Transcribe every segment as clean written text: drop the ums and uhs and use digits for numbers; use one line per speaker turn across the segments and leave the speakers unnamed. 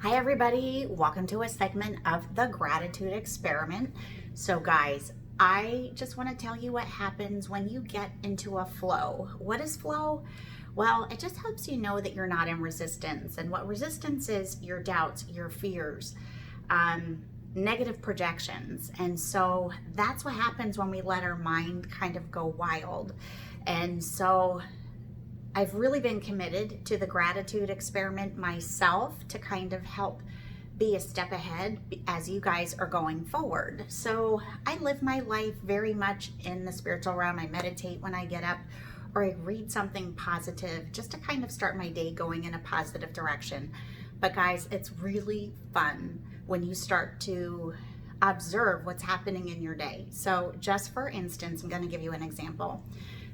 Hi everybody, welcome to a segment of the gratitude experiment. So guys, I just want to tell you what happens when you get into a flow. What is flow? Well, it just helps you know that you're not in resistance. And what resistance is, your doubts, your fears, negative projections. And so that's what happens when we let our mind kind of go wild. And so I've really been committed to the gratitude experiment myself to kind of help be a step ahead as you guys are going forward. So I live my life very much in the spiritual realm. I meditate when I get up, or I read something positive just to kind of start my day going in a positive direction. But guys, it's really fun when you start to observe what's happening in your day. So just for instance, I'm going to give you an example.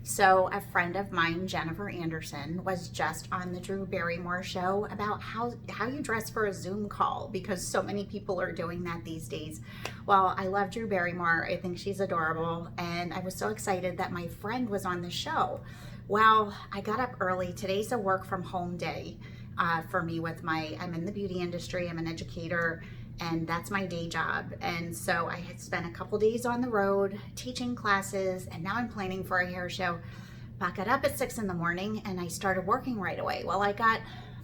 So a friend of mine, Jennifer Anderson, was just on the Drew Barrymore show about how you dress for a Zoom call, because so many people are doing that these days. Well, I love Drew Barrymore. I think she's adorable. And I was so excited that my friend was on the show. Well, I got up early. Today's a work from home day for me I'm in the beauty industry. I'm an educator, and that's my day job. And so I had spent a couple days on the road teaching classes, and now I'm planning for a hair show. I got up at 6 in the morning and I started working right away. Well, I got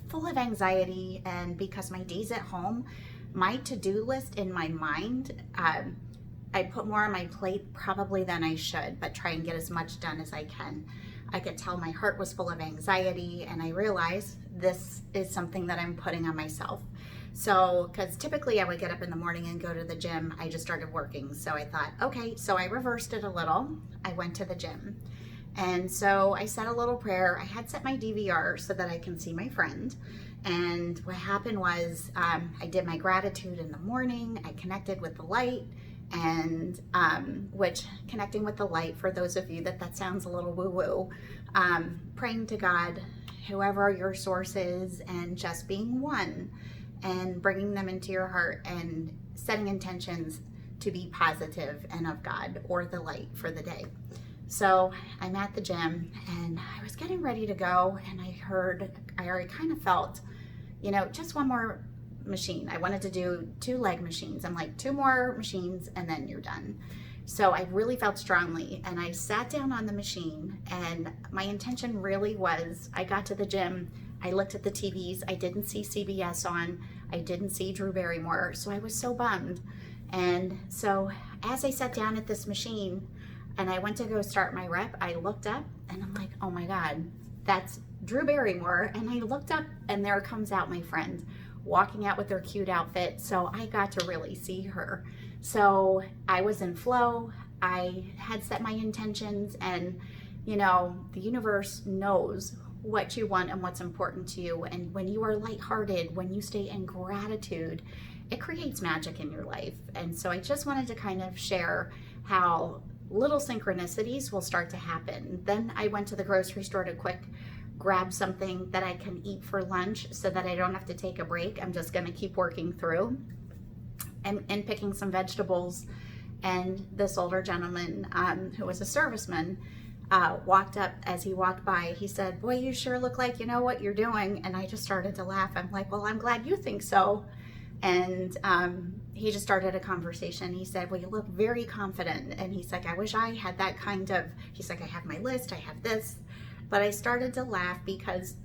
full of anxiety, and because my day's at home, my to-do list in my mind, I put more on my plate probably than I should, but try and get as much done as I can. I could tell my heart was full of anxiety, and I realized this is something that I'm putting on myself. So, because typically I would get up in the morning and go to the gym, I just started working. So I thought, okay, so I reversed it a little. I went to the gym. And so I said a little prayer. I had set my DVR so that I can see my friend. And what happened was I did my gratitude in the morning. I connected with the light, and which connecting with the light, for those of you that sounds a little woo-woo, praying to God, whoever your source is, and just being one, and bringing them into your heart and setting intentions to be positive and of God or the light for the day. So I'm at the gym and I was getting ready to go, and I already kind of felt, just one more machine. I wanted to do 2 leg machines. I'm like, 2 more machines and then you're done. So I really felt strongly, and I sat down on the machine, and my intention really was, I got to the gym, I looked at the TVs, I didn't see CBS on, I didn't see Drew Barrymore, so I was so bummed. And so as I sat down at this machine and I went to go start my rep, I looked up and I'm like, oh my God, that's Drew Barrymore. And I looked up and there comes out my friend walking out with her cute outfit. So I got to really see her. So I was in flow. I had set my intentions, and the universe knows what you want and what's important to you. And when you are lighthearted, when you stay in gratitude, it creates magic in your life. And so I just wanted to kind of share how little synchronicities will start to happen. Then I went to the grocery store to grab something that I can eat for lunch so that I don't have to take a break. I'm just going to keep working through and picking some vegetables. And this older gentleman who was a serviceman walked up. As he walked by, he said, boy, you sure look like you know what you're doing. And I just started to laugh. I'm like, well, I'm glad you think so. And he just started a conversation. He said, well, you look very confident. And he's like, I wish I had that he's like, I have my list, I have this. But I started to laugh because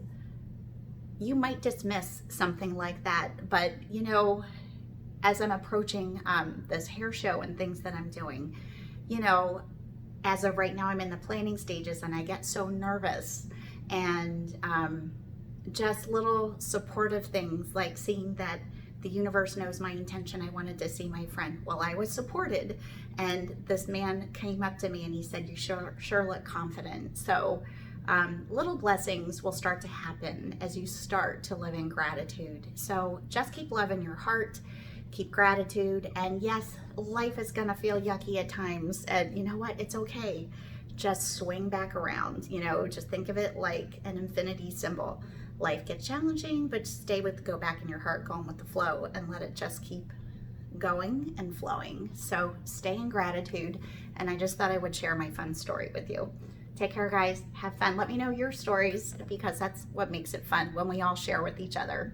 you might dismiss something like that. But, as I'm approaching this hair show and things that I'm doing, as of right now, I'm in the planning stages and I get so nervous. And just little supportive things like seeing that the universe knows my intention. I wanted to see my friend. Well, I was supported, and this man came up to me and he said, you sure look confident. So little blessings will start to happen as you start to live in gratitude. So just keep love in your heart, keep gratitude. And yes, life is gonna feel yucky at times, and you know what, it's okay. Just swing back around, just think of it like an infinity symbol. Life gets challenging, but go back in your heart, going with the flow, and let it just keep going and flowing. So stay in gratitude. And I just thought I would share my fun story with you. Take care, guys. Have fun. Let me know your stories, because that's what makes it fun, when we all share with each other.